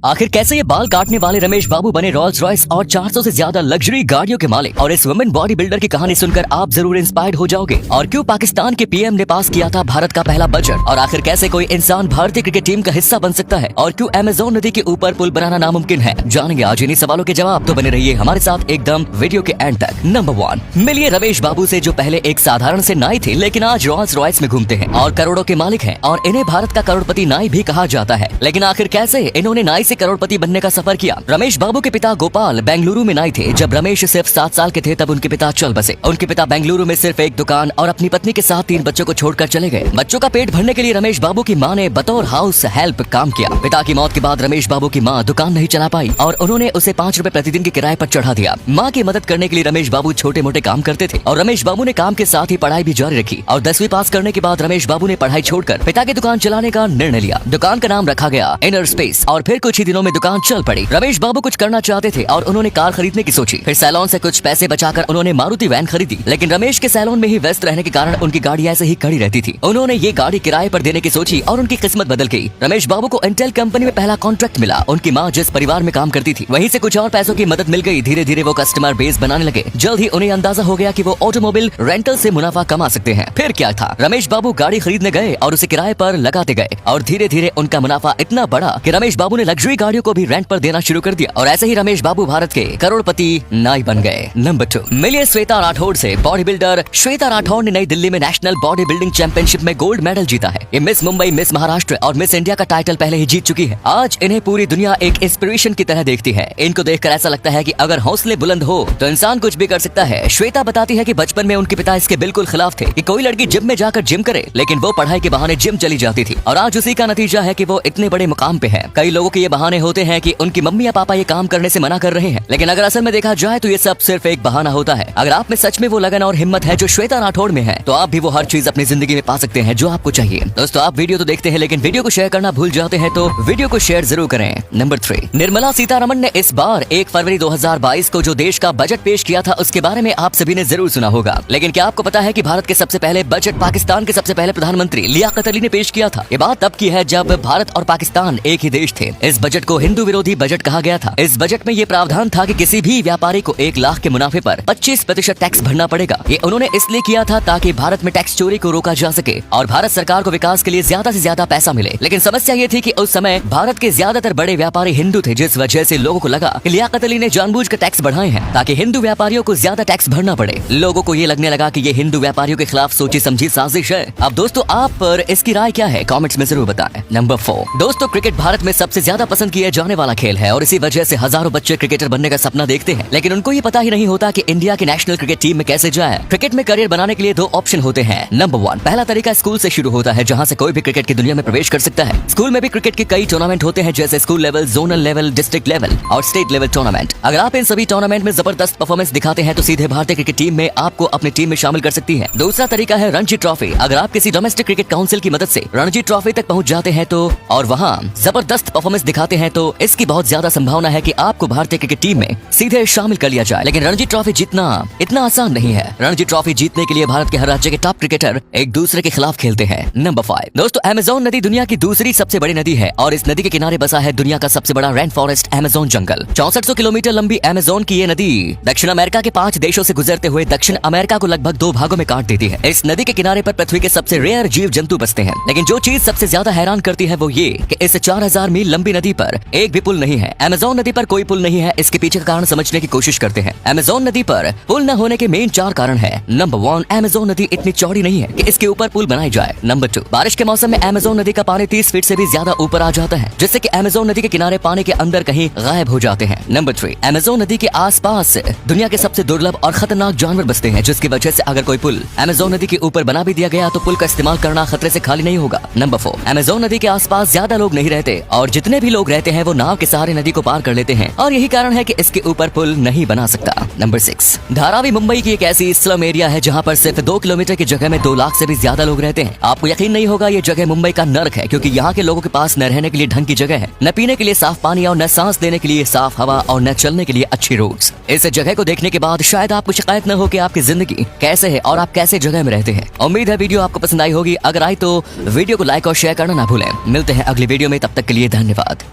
आखिर कैसे ये बाल काटने वाले रमेश बाबू बने रोल्स रॉयस और 400 से ज्यादा लग्जरी गाड़ियों के मालिक। और इस वुमेन बॉडी बिल्डर की कहानी सुनकर आप जरूर इंस्पायर्ड हो जाओगे। और क्यों पाकिस्तान के पीएम ने पास किया था भारत का पहला बजट। और आखिर कैसे कोई इंसान भारतीय क्रिकेट टीम का हिस्सा बन सकता है। और क्यों अमेज़न नदी के ऊपर पुल बनाना नामुमकिन है। जानेंगे आज इन्हीं सवालों के जवाब। तो बने रहिए हमारे साथ एकदम वीडियो के एंड तक। नंबर 1, मिलिए रमेश बाबू से, जो पहले एक साधारण से नाई थे लेकिन आज रोल्स रॉयस में घूमते हैं और करोड़ों के मालिक हैं। और इन्हें भारत का करोड़पति नाई भी कहा जाता है। लेकिन आखिर कैसे इन्होंने नाई से करोड़पति बनने का सफर किया। रमेश बाबू के पिता गोपाल बेंगलुरु में नाई थे। जब रमेश सिर्फ 7 साल के थे तब उनके पिता चल बसे। उनके पिता बेंगलुरु में सिर्फ एक दुकान और अपनी पत्नी के साथ 3 बच्चों को छोड़कर चले गए। बच्चों का पेट भरने के लिए रमेश बाबू की मां ने बतौर हाउस हेल्प काम किया। पिता की मौत के बाद रमेश बाबू की मां दुकान नहीं चला पाई और उन्होंने उसे 5 रुपए प्रतिदिन के किराए पर चढ़ा दिया। मां की मदद करने के लिए रमेश बाबू छोटे मोटे काम करते थे और रमेश बाबू ने काम के साथ ही पढ़ाई भी जारी रखी। और 10वीं पास करने के बाद रमेश बाबू ने पढ़ाई छोड़कर पिता की दुकान चलाने का निर्णय लिया। दुकान का नाम रखा गया इनर स्पेस और फिर कुछ ही दिनों में दुकान चल पड़ी। रमेश बाबू कुछ करना चाहते थे और उन्होंने कार खरीदने की सोची। फिर सैलून से कुछ पैसे बचाकर उन्होंने मारुति वैन खरीदी। लेकिन रमेश के सैलून में ही व्यस्त रहने के कारण उनकी गाड़ी ऐसे ही खड़ी रहती थी। उन्होंने ये गाड़ी किराए पर देने की सोची और उनकी किस्मत बदल गई। रमेश बाबू को इंटेल कंपनी में पहला कॉन्ट्रैक्ट मिला। उनकी माँ जिस परिवार में काम करती थी वहीं से कुछ और पैसों की मदद मिल गई। धीरे धीरे वो कस्टमर बेस बनाने लगे। जल्द ही उन्हें अंदाजा हो गया कि वो ऑटोमोबाइल रेंटल से मुनाफा कमा सकते हैं। फिर क्या था, रमेश बाबू गाड़ी खरीदने गए और उसे किराए पर लगाते गए और धीरे धीरे उनका मुनाफा इतना बढ़ा कि रमेश बाबू ने लग्जरी गाड़ियों को भी रेंट पर देना शुरू कर दिया। और ऐसे ही रमेश बाबू भारत के करोड़पति नाई बन गए। नंबर 2, मिलिए श्वेता राठौड़ से। बॉडी बिल्डर श्वेता राठौड़ ने नई दिल्ली में नेशनल बॉडी बिल्डिंग चैंपियनशिप में गोल्ड मेडल जीता है। ये मिस मुंबई, मिस महाराष्ट्र और मिस इंडिया का टाइटल पहले ही जीत चुकी है। आज इन्हें पूरी दुनिया एक इंस्पिरेशन की तरह देखती है। इनको देखकर ऐसा लगता है कि अगर हौसले बुलंद हो तो इंसान कुछ भी कर सकता है। श्वेता बताती है कि बचपन में उनके पिता इसके बिल्कुल खिलाफ थे कि कोई लड़की जिम में जाकर जिम करे, लेकिन वो पढ़ाई के बहाने जिम चली जाती थी और आज उसी का नतीजा है कि वो इतने बड़े मुकाम पे है। कई लोगों के ये बहाने होते हैं कि उनकी मम्मी या पापा ये काम करने से मना कर रहे हैं, लेकिन अगर असल में देखा जाए तो ये सब सिर्फ एक बहाना होता है। अगर आप में सच में वो लगन और हिम्मत है जो श्वेता राठौड़ में है तो आप भी वो हर चीज अपनी जिंदगी में पा सकते हैं जो आपको चाहिए। दोस्तों, आप वीडियो तो देखते हैं लेकिन वीडियो को शेयर करना भूल जाते हैं, तो वीडियो को शेयर जरूर करें। नंबर 3, निर्मला सीतारमण ने इस बार 1 फरवरी 2022 को जो देश का बजट पेश किया था उसके बारे में आप सभी ने जरूर सुना होगा। लेकिन क्या आपको पता है कि भारत के सबसे पहले बजट पाकिस्तान के सबसे पहले प्रधानमंत्री लियाकत अली ने पेश किया था। ये बात तब की है जब भारत और पाकिस्तान एक ही देश थे। इस बजट को हिंदू विरोधी बजट कहा गया था। इस बजट में ये प्रावधान था कि किसी भी व्यापारी को 1 लाख के मुनाफे पर 25% टैक्स भरना पड़ेगा। ये उन्होंने इसलिए किया था ताकि भारत में टैक्स चोरी को रोका जा सके और भारत सरकार को विकास के लिए ज्यादा से ज्यादा पैसा मिले। लेकिन समस्या ये थी कि उस समय भारत के ज्यादातर बड़े व्यापारी हिंदू थे, जिस वजह से लोगों को लगा कि लियाकत अली ने जानबूझकर टैक्स बढ़ाए हैं ताकि हिंदू व्यापारियों को ज्यादा टैक्स भरना पड़े। लोगों को ये लगने लगा कि ये हिंदू व्यापारियों के खिलाफ सोची समझी साजिश है। अब दोस्तों, आप पर इसकी राय क्या है, कमेंट्स में जरूर बताएं। नंबर 4, दोस्तों, क्रिकेट भारत में सबसे ज्यादा पसंद किया जाने वाला खेल है और इसी वजह से हजारों बच्चे क्रिकेटर बनने का सपना देखते हैं। लेकिन उनको ये पता ही नहीं होता कि इंडिया की नेशनल क्रिकेट टीम में कैसे जाए। क्रिकेट में करियर बनाने के लिए 2 ऑप्शन होते हैं। नंबर 1, पहला तरीका स्कूल से शुरू होता है, जहाँ से कोई भी क्रिकेट की दुनिया में प्रवेश कर सकता है। स्कूल में भी क्रिकेट के कई टूर्नामेंट होते हैं, जैसे school level, zonal level, district level और स्टेट लेवल टूर्नामेंट। अगर आप इन सभी टूर्नामेंट में जबरदस्त परफॉर्मेंस दिखाते हैं तो सीधे भारतीय क्रिकेट टीम में आपको अपनी टीम में शामिल कर सकती है। दूसरा तरीका है रणजी ट्रॉफी। अगर आप किसी डोमेस्टिक क्रिकेट काउंसिल की मदद से रणजी ट्रॉफी तक पहुंच जाते हैं तो और वहां जबरदस्त परफॉर्मेंस दिखाते हैं तो इसकी बहुत ज्यादा संभावना है कि आपको भारतीय क्रिकेट टीम में सीधे शामिल कर लिया जाए। लेकिन रणजी ट्रॉफी जीतना इतना आसान नहीं है। रणजी ट्रॉफी जीतने के लिए भारत के हर राज्य के टॉप क्रिकेटर एक दूसरे के खिलाफ खेलते हैं। नंबर 5, दोस्तों, अमेज़न नदी दुनिया की दूसरी सबसे बड़ी नदी है और इस नदी के किनारे बसा है दुनिया का सबसे बड़ा रेन फॉरेस्ट अमेज़न जंगल। 6400 किलोमीटर लंबी अमेज़न की ये नदी दक्षिण अमेरिका के 5 देशों से गुजरते हुए दक्षिण अमेरिका को लगभग 2 भागों में काट देती है। इस नदी के किनारे पर पृथ्वी के सबसे रेयर जीव जंतु बसते हैं। लेकिन जो चीज सबसे ज्यादा हैरान करती है वो ये कि इस 4000 मील लंबी नदी पर एक भी पुल नहीं है। अमेज़न नदी पर कोई पुल नहीं है। इसके पीछे का कारण समझने की कोशिश करते हैं। अमेज़न नदी पर पुल न होने के मेन 4 कारण है। नंबर 1, अमेज़न नदी इतनी चौड़ी नहीं है कि इसके ऊपर पुल बनाई जाए। नंबर 2, बारिश के मौसम में अमेज़न नदी का पानी 30 फीट से भी ज्यादा ऊपर आ जाता है, जिससे कि अमेज़न नदी के किनारे पानी के अंदर कहीं गायब हो जाते हैं। नंबर 3, अमेज़न नदी के आसपास दुनिया के सबसे दुर्लभ और खतरनाक जानवर बसते हैं, जिसकी वजह से अगर कोई पुल अमेज़न नदी के ऊपर बना भी दिया गया तो पुल का इस्तेमाल करना खतरे से खाली नहीं होगा। नंबर 4, अमेज़न नदी के आसपास ज्यादा लोग नहीं रहते और जितने भी लोग रहते हैं वो नाव के सहारे नदी को पार कर लेते हैं और यही कारण है कि इसके ऊपर पुल नहीं बना सकता। नंबर 6, धारावी मुंबई की एक ऐसी स्लम एरिया है जहाँ पर सिर्फ 2 किलोमीटर की जगह में 2 लाख से भी ज्यादा लोग रहते हैं। आपको यकीन नहीं होगा, ये जगह मुंबई का नर्क है, क्योंकि यहाँ के लोगों के पास न रहने के लिए ढंग की जगह है, न पीने के लिए साफ पानी और न सांस लेने के लिए साफ हवा और न चलने के लिए अच्छी रोड्स। इस जगह को देखने के बाद शायद आपको शिकायत न हो कि आपकी जिंदगी कैसे है और आप कैसे जगह में रहते हैं। उम्मीद है वीडियो आपको पसंद आई होगी। अगर आई तो वीडियो को लाइक और शेयर करना ना भूलें। मिलते हैं अगली वीडियो में, तब तक के लिए धन्यवाद।